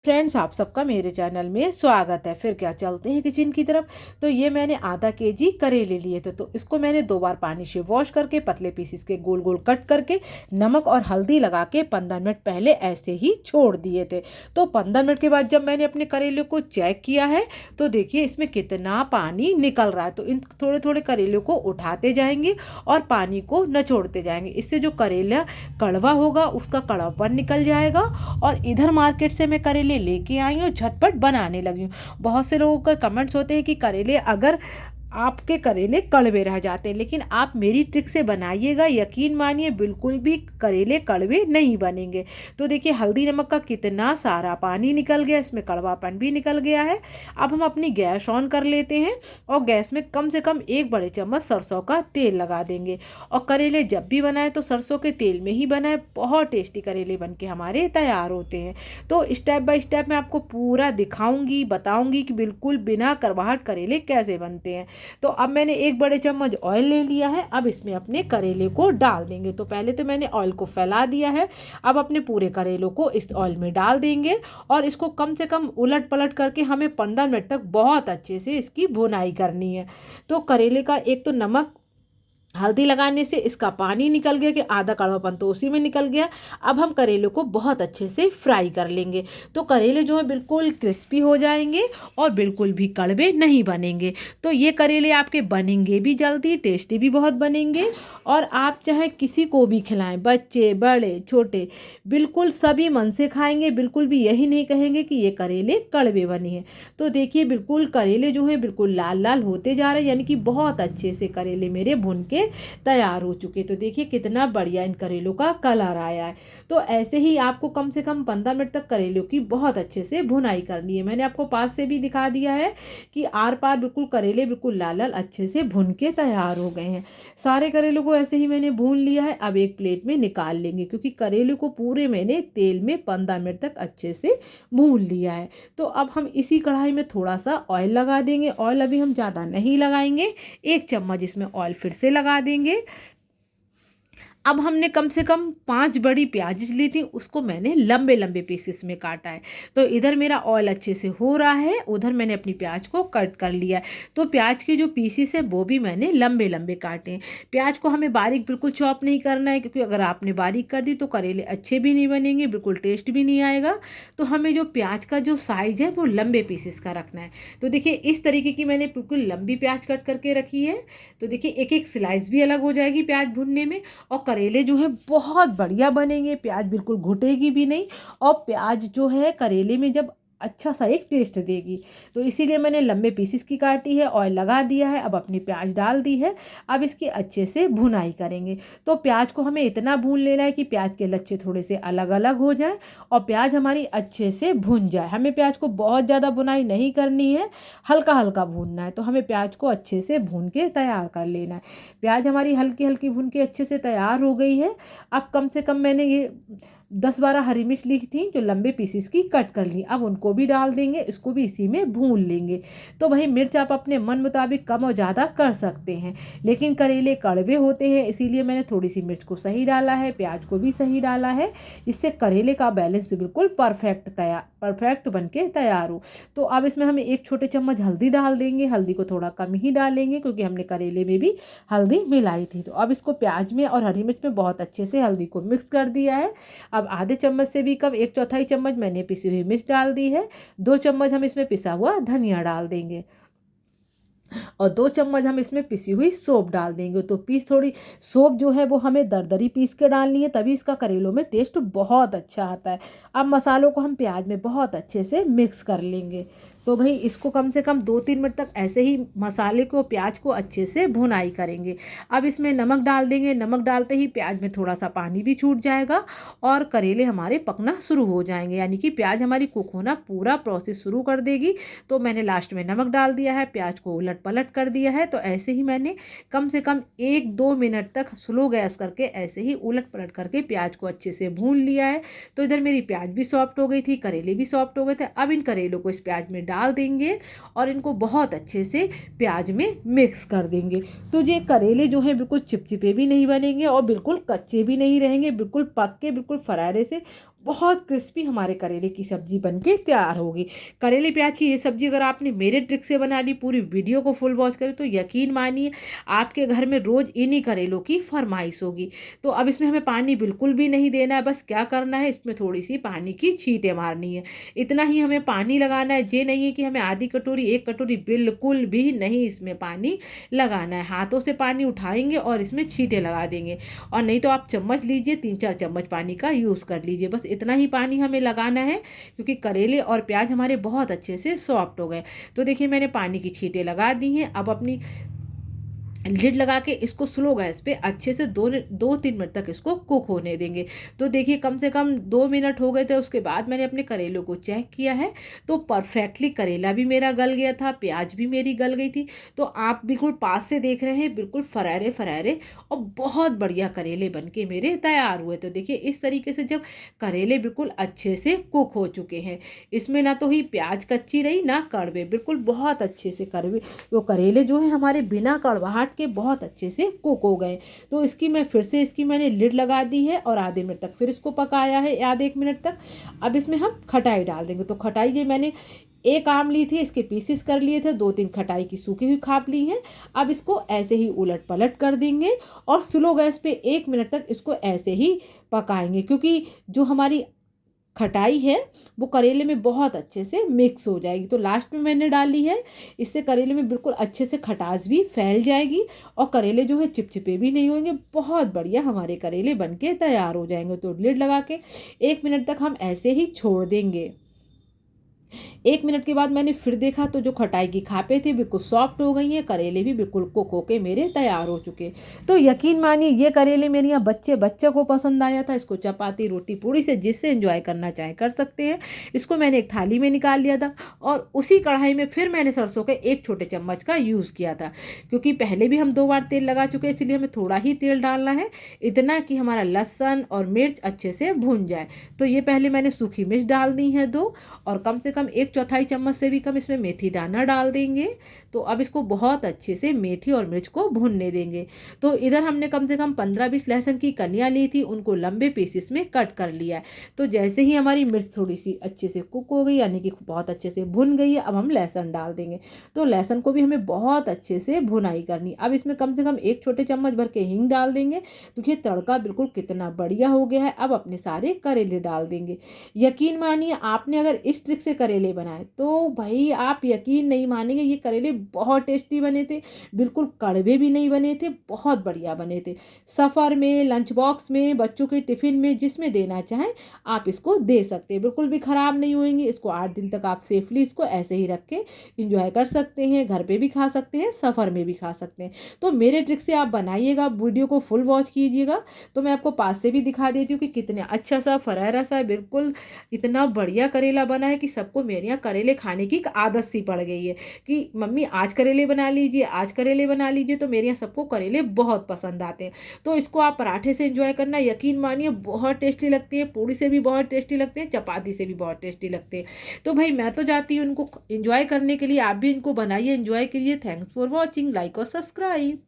Friends, आप सबका मेरे चैनल में स्वागत है। फिर क्या, चलते हैं किचन की तरफ। तो ये मैंने आधा केजी करेले लिए थे, तो इसको मैंने 2 बार पानी से वॉश करके पतले पीसेस के गोल गोल कट करके नमक और हल्दी लगा के 15 मिनट पहले ऐसे ही छोड़ दिए थे। तो 15 मिनट के बाद जब मैंने अपने करेले को चेक किया है तो देखिए इसमें कितना पानी निकल रहा है। तो इन थोड़े थोड़े करेले को उठाते जाएंगे और पानी को नचोड़ते जाएंगे। इससे जो करेला कड़वा होगा उसका कड़वापन निकल जाएगा। और इधर मार्केट से मैं करेले लेके आई हूँ, झटपट बनाने लगी हूँ। बहुत से लोगों का कमेंट्स होते हैं कि करेले अगर आपके करेले कड़वे रह जाते हैं, लेकिन आप मेरी ट्रिक से बनाइएगा, यकीन मानिए बिल्कुल भी करेले कड़वे नहीं बनेंगे। तो देखिए हल्दी नमक का कितना सारा पानी निकल गया, इसमें कड़वापन भी निकल गया है। अब हम अपनी गैस ऑन कर लेते हैं और गैस में कम से कम 1 बड़े चम्मच सरसों का तेल लगा देंगे। और करेले जब भी बनाए तो सरसों के तेल में ही बनाए, बहुत टेस्टी करेले बन के हमारे तैयार होते हैं। तो स्टेप बाय स्टेप मैं आपको पूरा दिखाऊंगी, बताऊंगी कि बिल्कुल बिना करवाहट करेले कैसे बनते हैं। तो अब मैंने 1 बड़े चम्मच ऑयल ले लिया है। अब इसमें अपने करेले को डाल देंगे। तो पहले तो मैंने ऑयल को फैला दिया है। अब अपने पूरे करेलों को इस ऑयल में डाल देंगे और इसको कम से कम उलट पलट करके हमें 15 मिनट तक बहुत अच्छे से इसकी भुनाई करनी है। तो करेले का एक तो नमक हल्दी लगाने से इसका पानी निकल गया कि आधा कड़वापन तो उसी में निकल गया। अब हम करेले को बहुत अच्छे से फ्राई कर लेंगे। तो करेले जो है बिल्कुल क्रिस्पी हो जाएंगे और बिल्कुल भी कड़वे नहीं बनेंगे। तो ये करेले आपके बनेंगे भी जल्दी, टेस्टी भी बहुत बनेंगे। और आप चाहे किसी को भी खिलाएं, बच्चे बड़े छोटे, बिल्कुल सभी मन से खाएंगे। बिल्कुल भी यही नहीं कहेंगे कि ये करेले कड़वे बने हैं। तो देखिए बिल्कुल करेले जो हैं बिल्कुल लाल लाल होते जा रहे हैं, यानी कि बहुत अच्छे से करेले मेरे भुन के तैयार हो चुके। तो देखिए कितना बढ़िया इन करेलों का कलर आया है। तो ऐसे ही आपको कम से कम 15 मिनट तक करेलों की बहुत अच्छे से भुनाई करनी है। मैंने आपको पास से भी दिखा दिया है कि आर पार बिल्कुल करेले बिल्कुल लाल लाल अच्छे से भुन के तैयार हो गए हैं। सारे करेलों को ऐसे ही मैंने भून लिया है। अब एक प्लेट में निकाल लेंगे, क्योंकि करेले को पूरे मैंने तेल में 15 मिनट तक अच्छे से भून लिया है। तो अब हम इसी कढ़ाई में थोड़ा सा ऑयल लगा देंगे। ऑयल अभी हम ज़्यादा नहीं लगाएंगे, 1 चम्मच इसमें ऑयल फिर से लगा देंगे। अब हमने कम से कम 5 बड़ी प्याज ली थी, उसको मैंने लंबे लंबे पीसेस में काटा है। तो इधर मेरा ऑयल अच्छे से हो रहा है, उधर मैंने अपनी प्याज को कट कर लिया है। तो प्याज के जो पीसेस हैं वो भी मैंने लंबे लंबे काटे हैं। प्याज को हमें बारीक बिल्कुल चॉप नहीं करना है, क्योंकि अगर आपने बारीक कर दी तो करेले अच्छे भी नहीं बनेंगे, बिल्कुल टेस्ट भी नहीं आएगा। तो हमें जो प्याज का जो साइज है वो लंबे पीसेस का रखना है। तो देखिए इस तरीके की मैंने बिल्कुल लंबी प्याज कट करके रखी है। तो देखिए एक एक स्लाइस भी अलग हो जाएगी प्याज भुनने में। और करेले जो है बहुत बढ़िया बनेंगे, प्याज बिल्कुल घुटेगी भी नहीं। और प्याज जो है करेले में जब अच्छा सा एक टेस्ट देगी। तो इसीलिए मैंने लंबे पीसेस की काटी है, ऑयल लगा दिया है, अब अपनी प्याज डाल दी है। अब इसकी अच्छे से भुनाई करेंगे। तो प्याज को हमें इतना भून लेना है कि प्याज के लच्छे थोड़े से अलग अलग हो जाए और प्याज हमारी अच्छे से भुन जाए। हमें प्याज को बहुत ज़्यादा भुनाई नहीं करनी है, हल्का हल्का भूनना है। तो हमें प्याज को अच्छे से भून के तैयार कर लेना है। प्याज हमारी हल्की हल्की भून के अच्छे से तैयार हो गई है। अब कम से कम मैंने ये 10-12 हरी मिर्च ली थी जो लंबे पीसेस की कट कर ली। अब उनको भी डाल देंगे, इसको भी इसी में भून लेंगे। तो भाई मिर्च आप अपने मन मुताबिक कम और ज़्यादा कर सकते हैं, लेकिन करेले कड़वे होते हैं इसीलिए मैंने थोड़ी सी मिर्च को सही डाला है, प्याज को भी सही डाला है, जिससे करेले का बैलेंस बिल्कुल परफेक्ट बन के तैयार हो। तो अब इसमें हमें 1 छोटे चम्मच हल्दी डाल देंगे। हल्दी को थोड़ा कम ही डालेंगे क्योंकि हमने करेले में भी हल्दी मिलाई थी। तो अब इसको प्याज में और हरी मिर्च में बहुत अच्छे से हल्दी को मिक्स कर दिया है। अब आधे चम्मच से भी कम 1/4 चम्मच मैंने पिसी हुई मिर्च डाल दी है। 2 चम्मच हम इसमें पिसा हुआ धनिया डाल देंगे और 2 चम्मच हम इसमें पिसी हुई सौंफ डाल देंगे। तो थोड़ी सौंफ जो है वो हमें दरदरी पीस के डालनी है, तभी इसका करेलों में टेस्ट बहुत अच्छा आता है। अब मसालों को हम प्याज में बहुत अच्छे से मिक्स कर लेंगे। तो भाई इसको कम से कम 2-3 मिनट तक ऐसे ही मसाले को प्याज को अच्छे से भुनाई करेंगे। अब इसमें नमक डाल देंगे। नमक डालते ही प्याज में थोड़ा सा पानी भी छूट जाएगा और करेले हमारे पकना शुरू हो जाएंगे, यानी कि प्याज हमारी कुक होना पूरा प्रोसेस शुरू कर देगी। तो मैंने लास्ट में नमक डाल दिया है, प्याज को उलट पलट कर दिया है। तो ऐसे ही मैंने कम से कम 1-2 मिनट तक स्लो गैस करके ऐसे ही उलट पलट करके प्याज को अच्छे से भून लिया है। तो इधर मेरी प्याज भी सॉफ्ट हो गई थी, करेले भी सॉफ्ट हो गए थे। अब इन करेलों को इस प्याज में डाल देंगे और इनको बहुत अच्छे से प्याज में मिक्स कर देंगे। तो ये करेले जो हैं बिल्कुल चिपचिपे भी नहीं बनेंगे और बिल्कुल कच्चे भी नहीं रहेंगे, बिल्कुल पक के बिल्कुल फरारे से बहुत क्रिस्पी हमारे करेले की सब्ज़ी बनके तैयार होगी। करेले प्याज की ये सब्ज़ी अगर आपने मेरे ट्रिक से बना ली, पूरी वीडियो को फुल वॉच करें, तो यकीन मानिए आपके घर में रोज़ इन्हीं करेलों की फरमाइश होगी। तो अब इसमें हमें पानी बिल्कुल भी नहीं देना है, बस क्या करना है, इसमें थोड़ी-सी पानी की छींटे मारनी है। इतना ही हमें पानी लगाना है, ये नहीं है कि हमें आधी कटोरी, 1 कटोरी, बिल्कुल भी नहीं इसमें पानी लगाना है। हाथों से पानी उठाएँगे और इसमें छींटे लगा देंगे, और नहीं तो आप चम्मच लीजिए, 3-4 चम्मच पानी का यूज़ कर लीजिए। बस इतना ही पानी हमें लगाना है, क्योंकि करेले और प्याज हमारे बहुत अच्छे से सॉफ्ट हो गए। तो देखिए मैंने पानी की छींटे लगा दी हैं। अब अपनी लिड लगा के इसको स्लो गैस पे अच्छे से 2-3 मिनट तक इसको कुक होने देंगे। तो देखिए कम से कम 2 मिनट हो गए थे, उसके बाद मैंने अपने करेलों को चेक किया है, तो परफेक्टली करेला भी मेरा गल गया था, प्याज भी मेरी गल गई थी। तो आप बिल्कुल पास से देख रहे हैं, बिल्कुल फरारे-फरारे और बहुत बढ़िया करेले बन के मेरे तैयार हुए। तो देखिए इस तरीके से जब करेले बिल्कुल अच्छे से कुक हो चुके हैं, इसमें ना तो ही प्याज कच्ची रही ना कड़वे, बिल्कुल बहुत अच्छे से कड़वे वो करेले जो है हमारे बिना कड़वाहट के बहुत अच्छे से कुक हो गए। तो इसकी मैंने लिड लगा दी है और आधे मिनट तक फिर इसको पकाया है, आधे 1 मिनट तक। अब इसमें हम खटाई डाल देंगे। तो खटाई ये मैंने 1 आम ली थी, इसके पीसेस कर लिए थे, 2-3 खटाई की सूखी हुई खाप ली हैं। अब इसको ऐसे ही उलट-पलट कर देंगे और स्लो गैस पे 1 मिनट तक इसको ऐसे ही पकाएँगे, क्योंकि जो हमारी खटाई है वो करेले में बहुत अच्छे से मिक्स हो जाएगी। तो लास्ट में मैंने डाली है, इससे करेले में बिल्कुल अच्छे से खटास भी फैल जाएगी और करेले जो है चिपचिपे भी नहीं होंगे। बहुत बढ़िया हमारे करेले बनके तैयार हो जाएंगे। तो लिड लगा के 1 मिनट तक हम ऐसे ही छोड़ देंगे। 1 मिनट के बाद मैंने फिर देखा तो जो खटाई की खापे थी बिल्कुल सॉफ्ट हो गई हैं, करेले भी बिल्कुल कुक होके मेरे तैयार हो चुके। तो यकीन मानिए ये करेले मेरे यहाँ बच्चे को पसंद आया था। इसको चपाती, रोटी, पूड़ी से जिससे एंजॉय करना चाहें कर सकते हैं। इसको मैंने एक थाली में निकाल लिया था और उसी कढ़ाई में फिर मैंने सरसों के 1 छोटे चम्मच का यूज़ किया था, क्योंकि पहले भी हम 2 बार तेल लगा चुके हैं, इसलिए हमें थोड़ा ही तेल डालना है, इतना कि हमारा लहसुन और मिर्च अच्छे से भुन जाए। तो ये पहले मैंने सूखी मिर्च डाल दी है 2, और कम से कम 1/4 चम्मच से भी कम इसमें मेथी दाना डाल देंगे। तो अब इसको बहुत अच्छे से मेथी और मिर्च को भूनने देंगे। तो इधर हमने कम से कम 15-20 लहसुन की कलियां ली थी, उनको लंबे पीसेस में कट कर लिया है। तो जैसे ही हमारी मिर्च थोड़ी सी अच्छे से कुक हो गई, यानी कि बहुत अच्छे से भुन गई है, अब हम लहसुन डाल देंगे। तो लहसुन को भी हमें बहुत अच्छे से भुनाई करनी। अब इसमें कम से कम 1 छोटे चम्मच भर के हींग डाल देंगे। देखिए तड़का बिल्कुल कितना बढ़िया हो गया है। अब अपने सारे करेले डाल देंगे। यकीन मानिए आपने अगर इस ट्रिक से करेले बनाए तो भाई आप यकीन नहीं मानेंगे, ये करेले बहुत टेस्टी बने थे, बिल्कुल कड़वे भी नहीं बने थे, बहुत बढ़िया बने थे। सफ़र में, लंच बॉक्स में, बच्चों के टिफ़िन में, जिसमें देना चाहें आप इसको दे सकते हैं, बिल्कुल भी ख़राब नहीं होंगे। इसको 8 दिन तक आप सेफली इसको ऐसे ही रख के इंजॉय कर सकते हैं, घर पे भी खा सकते हैं, सफ़र में भी खा सकते हैं। तो मेरे ट्रिक से आप बनाइएगा, वीडियो को फुल वॉच कीजिएगा। तो मैं आपको पास से भी दिखा देती हूँ कि कितने अच्छा सा फरारा सा बिल्कुल इतना बढ़िया करेला बना है कि सबको मेरे यहाँ करेले खाने की एक आदत सी पड़ गई है कि मम्मी आज करेले बना लीजिए, आज करेले बना लीजिए। तो मेरे यहाँ सबको करेले बहुत पसंद आते हैं। तो इसको आप पराठे से एंजॉय करना, यकीन मानिए बहुत टेस्टी लगती है, पूड़ी से भी बहुत टेस्टी लगते हैं, चपाती से भी बहुत टेस्टी लगते हैं। तो भाई मैं तो जाती हूँ इनको एंजॉय करने के लिए, आप भी इनको बनाइए, एंजॉय कीजिए। थैंक्स फॉर वॉचिंग, लाइक और सब्सक्राइब।